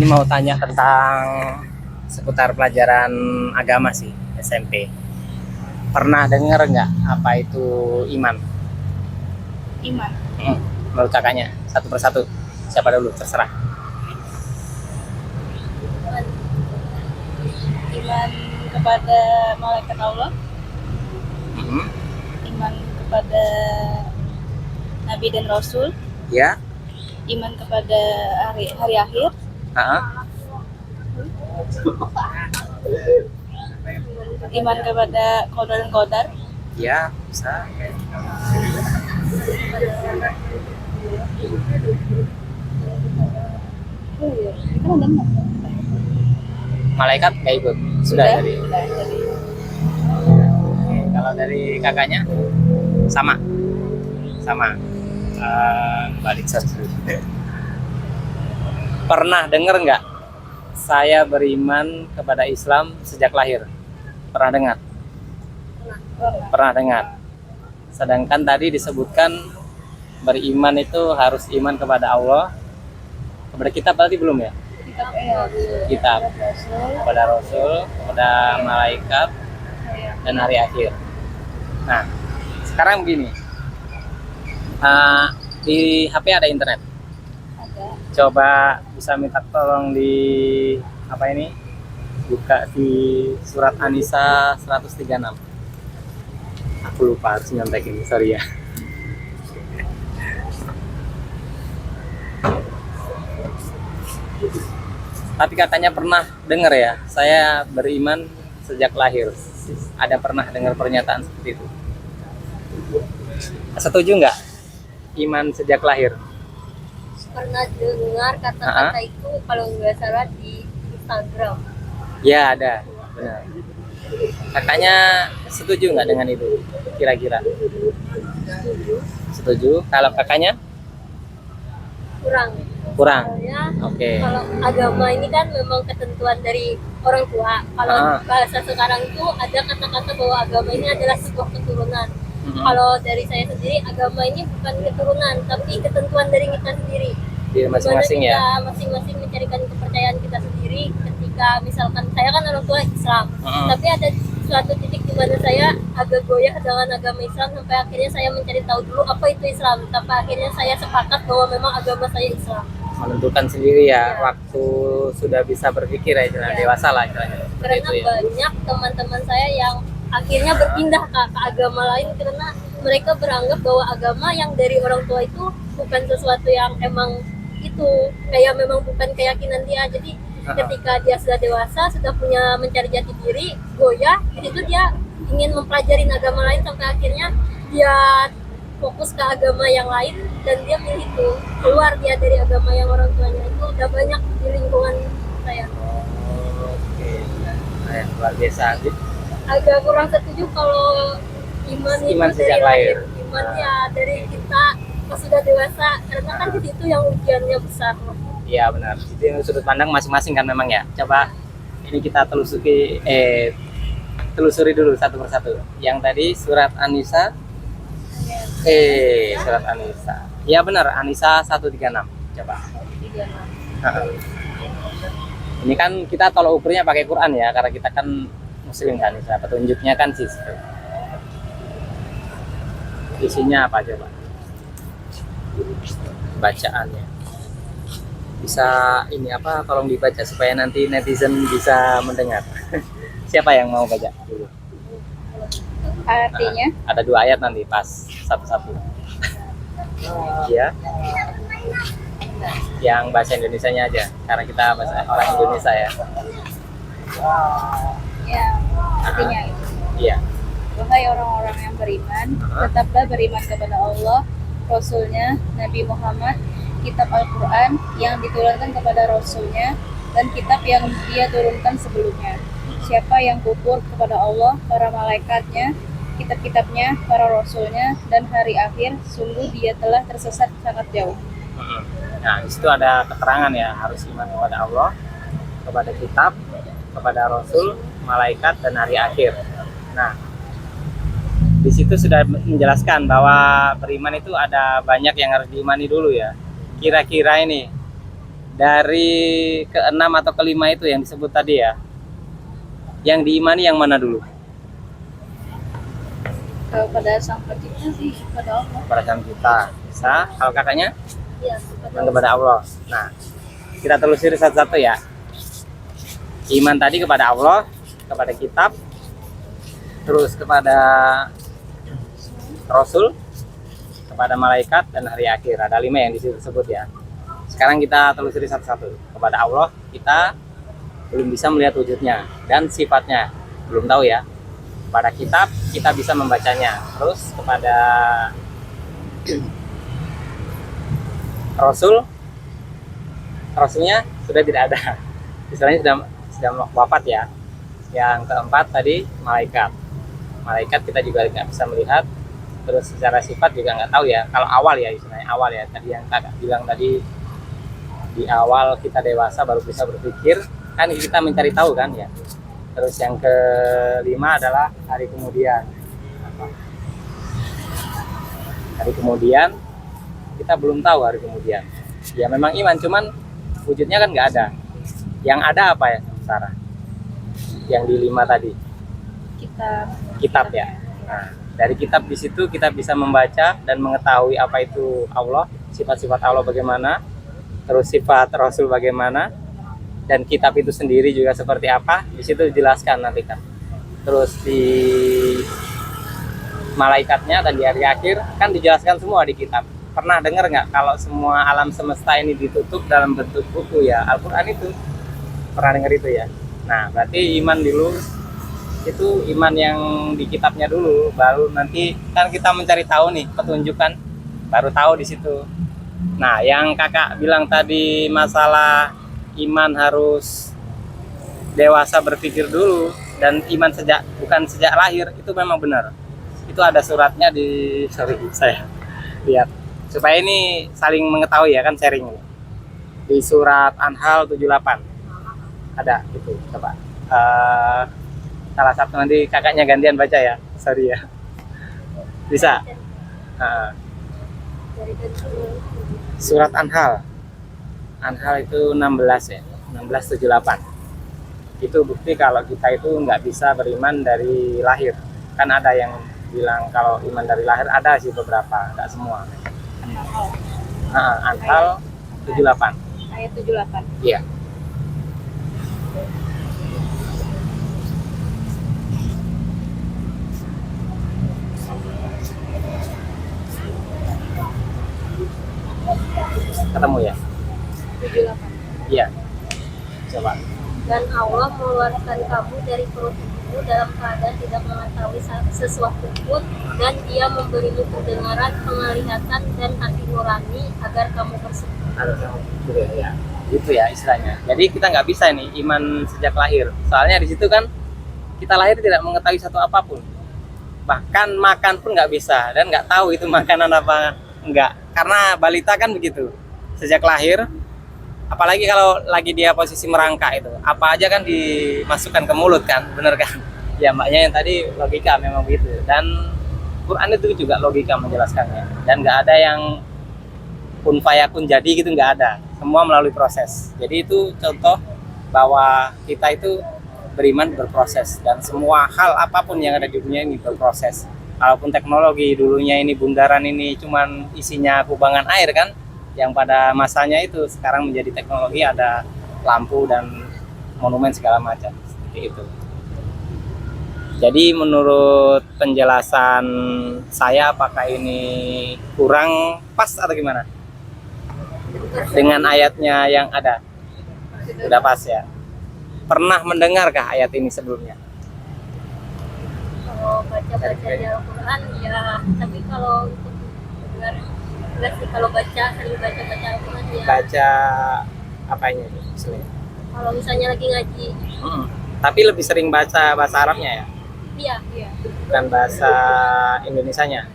Ini mau tanya tentang seputar pelajaran agama sih, SMP. Pernah dengar nggak apa itu iman? Iman. Menurut kakaknya, satu persatu. Siapa dulu? Terserah. Iman kepada malaikat Allah, Hmm. iman kepada nabi dan rasul, Ya. iman kepada hari akhir, Ah. iman kepada qadar dan qadar, Ya, bisa. Malaikat nggak ikut. Sudah tadi. Tadi. Oke, kalau dari kakaknya sama. Sama. Balik satu. Pernah dengar nggak? Saya beriman kepada Islam sejak lahir. Pernah dengar? Pernah dengar. Sedangkan tadi disebutkan beriman itu harus iman kepada Allah, kepada kitab berarti belum ya? Kitab, kepada Rasul, kepada malaikat, dan hari akhir. Nah, sekarang begini, di HP ada internet. Ada. Coba bisa minta tolong di apa ini? Buka di surat An-Nisa 136. Aku lupa harus nyontek ini, sorry ya. Tapi katanya pernah dengar ya, saya beriman sejak lahir. Ada pernah dengar pernyataan seperti itu? Setuju nggak? Iman sejak lahir? Pernah dengar kata-kata itu kalau nggak salah di Instagram. Ya ada, benar. Kakaknya setuju nggak dengan itu? Kira-kira? Setuju. Kalau kakaknya? Kurang. Kurang. Soalnya Oke. kalau agama ini kan memang ketentuan dari orang tua. Kalau bahasa sekarang itu ada kata-kata bahwa agama ini adalah sebuah keturunan. Kalau dari saya sendiri, agama ini bukan keturunan, tapi ketentuan dari kita sendiri. Di masing-masing ya. Kita masing-masing mencarikan kepercayaan kita sendiri. Ketika misalkan saya kan orang tua Islam, tapi ada suatu titik di mana saya agak goyah dengan agama Islam sampai akhirnya saya mencari tahu dulu apa itu Islam. Tapi akhirnya saya sepakat bahwa memang agama saya Islam. Menentukan sendiri ya, waktu sudah bisa berpikir ya, dewasa lah istilahnya. Karena Itu ya. banyak teman-teman saya yang akhirnya berpindah ke agama lain karena mereka beranggap bahwa agama yang dari orang tua itu bukan sesuatu yang emang itu kayak memang bukan keyakinan dia. Jadi ketika dia sudah dewasa, sudah punya mencari jati diri, goyah, itu dia ingin mempelajari agama lain sampai akhirnya dia fokus ke agama yang lain dan dia milih itu keluar dia dari agama yang orang tuanya. Itu udah banyak di lingkungan saya. Oke. Nah, luar biasa. Agak kurang setuju kalau iman itu Iman dari sejak lahir. Iman ya dari kita pas sudah dewasa, karena kan di situ yang ujiannya besar. Iya benar. Itu yang sudut pandang masing-masing kan memang ya. Coba ini kita telusuri dulu satu persatu. Yang tadi surat An-Nisa. Surat An-Nisa. Iya benar, An-Nisa 136. Coba. 36. Ini kan kita tolak ukurnya pakai Quran ya, karena kita kan muslim kan, petunjuknya kan sih. Isinya apa coba? Bacaannya. Bisa ini apa, tolong dibaca supaya nanti netizen bisa mendengar. Siapa yang mau baca dulu? Artinya? Ada 2 ayat nanti pas satu-satu. Iya. Yang bahasa Indonesianya aja, karena kita bahasa orang Indonesia ya. Ya, artinya itu. Iya. Wahai orang-orang yang beriman, tetaplah beriman kepada Allah, Rasulnya, Nabi Muhammad, kitab Al-Quran yang diturunkan kepada Rasulnya, dan kitab yang dia turunkan sebelumnya. Siapa yang kufur kepada Allah, para malaikatnya, kitab-kitabnya, para Rasulnya, dan hari akhir, sungguh dia telah tersesat sangat jauh. Nah, di situ ada keterangan ya, harus iman kepada Allah, kepada kitab, kepada Rasul, malaikat, dan hari akhir. Nah, di situ sudah menjelaskan bahwa beriman itu ada banyak yang harus diimani dulu ya. Kira-kira ini Dari keenam atau kelima itu yang disebut tadi ya, yang diimani yang mana dulu? Kepada sang pencipta sih, kepada Allah. Kepada Sang Pencipta. Bisa. Kalau kakaknya? Iya, Dan kepada Allah. Nah, kita telusuri satu-satu ya. Iman tadi kepada Allah, kepada kitab, terus kepada Rasul, kepada malaikat, dan hari akhir. Ada 5 yang disebut ya. Sekarang kita telusuri satu-satu. Kepada Allah, kita belum bisa melihat wujudnya dan sifatnya. Belum tahu ya. Kepada kitab, kita bisa membacanya. Terus kepada Rasulnya sudah tidak ada. Istilahnya sudah wafat ya. Yang keempat tadi malaikat. Malaikat kita juga nggak bisa melihat. Terus secara sifat juga nggak tahu ya. Kalau awal ya, istilahnya awal ya. Tadi yang kakak bilang tadi, di awal kita dewasa baru bisa berpikir, kan kita mencari tahu kan ya. Terus yang kelima adalah hari kemudian. Hari kemudian kita belum tahu hari kemudian. Ya memang iman, cuman wujudnya kan nggak ada. Yang ada apa ya Sarah? Yang di 5 tadi. Kitab ya. Nah, dari kitab di situ kita bisa membaca dan mengetahui apa itu Allah, sifat-sifat Allah bagaimana, terus sifat Rasul bagaimana, dan kitab itu sendiri juga seperti apa. Di situ dijelaskan nanti kan. Terus di malaikatnya dan di hari akhir kan dijelaskan semua di kitab. Pernah dengar nggak kalau semua alam semesta ini ditutup dalam bentuk buku ya, Al-Quran itu? Pernah dengar itu ya? Nah, berarti iman dulu itu iman yang di kitabnya dulu, baru nanti kan kita mencari tahu nih petunjukan, baru tahu di situ. Nah, yang kakak bilang tadi masalah iman harus dewasa berpikir dulu dan iman bukan sejak lahir, itu memang benar. Itu ada suratnya di saya lihat supaya ini saling mengetahui ya kan, sharing ini. Di surat Anhal 78 ada itu, coba salah satu nanti kakaknya gantian baca ya, sorry ya, bisa. Surat Anhal itu 16 ya, 1678. Itu bukti kalau kita itu nggak bisa beriman dari lahir. Kan ada yang bilang kalau iman dari lahir, ada sih beberapa, nggak semua. Anhal 78. Ayat 78. Iya. Ketemu ya? 78. Iya. Coba. Dan Allah mengeluarkan kamu dari perut ibumu dalam keadaan tidak mengetahui sesuatu pun, dan Dia memberimu pendengaran, penglihatan, dan hati nurani agar kamu bersyukur. Ya. Itu ya istilahnya. Jadi kita nggak bisa nih iman sejak lahir. Soalnya di situ kan kita lahir tidak mengetahui satu apapun. Bahkan makan pun nggak bisa dan nggak tahu itu makanan apa enggak. Karena balita kan begitu. Sejak lahir, apalagi kalau lagi dia posisi merangkak itu, apa aja kan dimasukkan ke mulut kan, bener kan? Ya mbaknya yang tadi logika memang begitu. Dan Quran itu juga logika menjelaskannya. Dan nggak ada yang kun fayakun jadi gitu, nggak ada. Semua melalui proses. Jadi itu contoh bahwa kita itu beriman berproses, dan semua hal apapun yang ada di dunia ini berproses. Walaupun teknologi dulunya ini bundaran ini cuman isinya kubangan air kan, yang pada masanya itu sekarang menjadi teknologi, ada lampu dan monumen segala macam seperti itu. Jadi menurut penjelasan saya, apakah ini kurang pas atau gimana dengan ayatnya yang ada? Sudah pas ya. Pernah mendengarkah ayat ini sebelumnya? Kalau baca-baca di Al-Quran ya, tapi kalau untuk dengar enggak sih. Kalau sering baca Al-Quran ya. Baca apanya misalnya? Kalau misalnya lagi ngaji. Tapi lebih sering baca bahasa Arabnya ya? Iya. Bukan bahasa Indonesianya.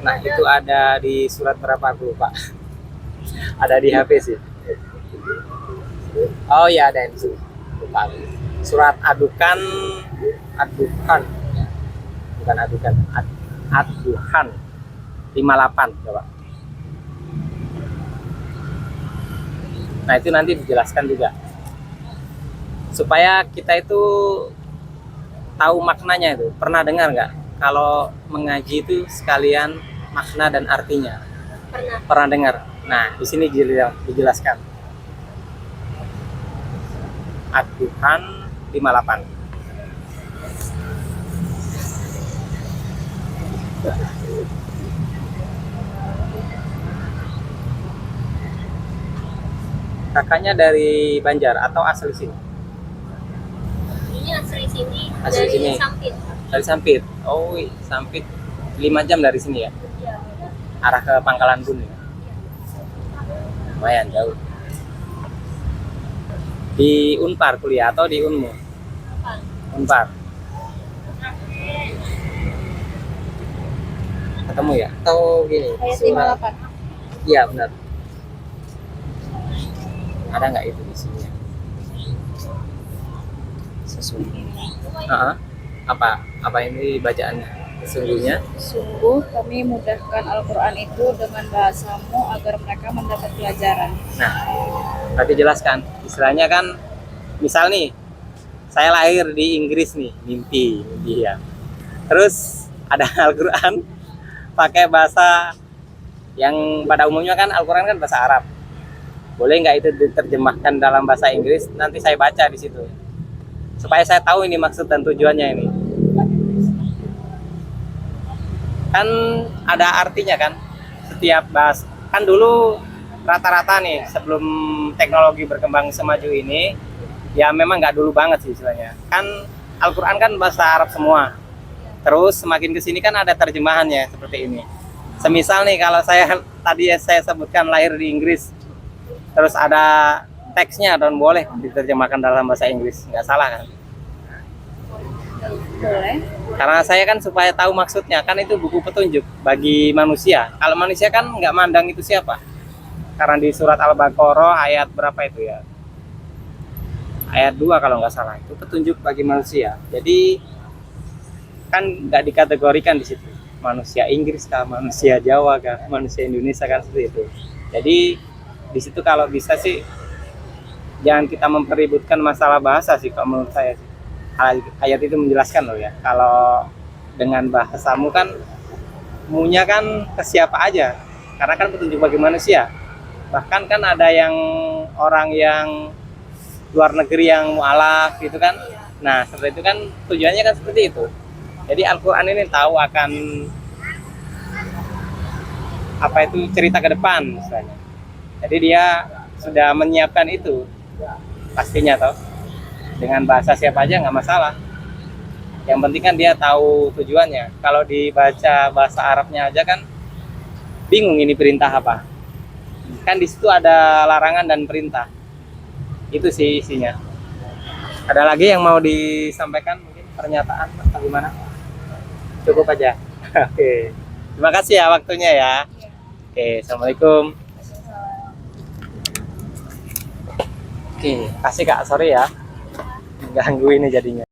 Nah, itu ada di surat berapa aku lupa. Ada di HP sih. Oh iya, ada di sini. Lupa. Surat Ad-Dukhan. Bukan Ad-Dukhan. Ad-Dukhan 58 coba. Nah, itu nanti dijelaskan juga. Supaya kita itu tahu maknanya itu. Pernah dengar nggak? Kalau mengaji itu sekalian makna dan artinya. Pernah. Pernah dengar? Nah, di sini dijelaskan. At-Tuhan 58. Kakaknya dari Banjar atau asli sini? Ini asli sini, Asli dari sini. Sampit. Dari Sampit. Oh, Sampit 5 jam dari sini ya? Iya. Arah ke Pangkalan Bun ya? Lumayan jauh. Di Unpar kuliah atau di Unmu? Unpar. Ketemu ya? Atau gini? Ayat 58. Iya benar. Ada nggak itu di sini? Sesungguhnya. Apa ini bacaannya? Sesungguhnya. Sungguh kami mudahkan Al-Quran itu dengan bahasamu agar mereka mendapat pelajaran. Nah, berarti jelaskan. Istilahnya kan, misal nih, saya lahir di Inggris nih, mimpi ya. Terus ada Al-Quran pakai bahasa yang pada umumnya kan Al-Quran kan bahasa Arab. Boleh nggak itu diterjemahkan dalam bahasa Inggris? Nanti saya baca di situ, supaya saya tahu ini maksud dan tujuannya ini. Kan ada artinya kan, setiap bahasa. Kan dulu rata-rata nih sebelum teknologi berkembang semaju ini, ya memang nggak dulu banget sih istilahnya. Kan Al-Quran kan bahasa Arab semua. Terus semakin kesini kan ada terjemahannya seperti ini. Semisal nih kalau saya sebutkan lahir di Inggris, terus ada teksnya dan boleh diterjemahkan dalam bahasa Inggris, nggak salah kan? Boleh. Karena saya kan supaya tahu maksudnya, kan itu buku petunjuk bagi manusia. Kalau manusia kan nggak mandang itu siapa. Karena di surat Al-Baqarah ayat berapa itu ya? Ayat 2 kalau nggak salah, itu petunjuk bagi manusia. Jadi kan nggak dikategorikan di situ. Manusia Inggris kah, manusia Jawa kah, manusia Indonesia kan seperti itu. Jadi di situ kalau bisa sih jangan kita mempeributkan masalah bahasa sih kalau menurut saya sih. Ayat itu menjelaskan loh ya, kalau dengan bahasamu kan munya kan ke siapa aja, karena kan petunjuk bagi manusia. Bahkan kan ada yang orang yang luar negeri yang mualaf gitu kan. Nah seperti itu kan tujuannya kan seperti itu. Jadi Al-Quran ini tahu akan apa itu cerita ke depan misalnya. Jadi dia sudah menyiapkan itu pastinya toh. Dengan bahasa siapa aja nggak masalah. Yang penting kan dia tahu tujuannya. Kalau dibaca bahasa Arabnya aja kan bingung ini perintah apa. Kan di situ ada larangan dan perintah. Itu sih isinya. Ada lagi yang mau disampaikan mungkin pernyataan atau gimana? Cukup aja. Oke. Terima kasih ya waktunya ya. Oke, assalamualaikum. Oke, kasih Kak, sorry ya. Ganggu ini jadinya.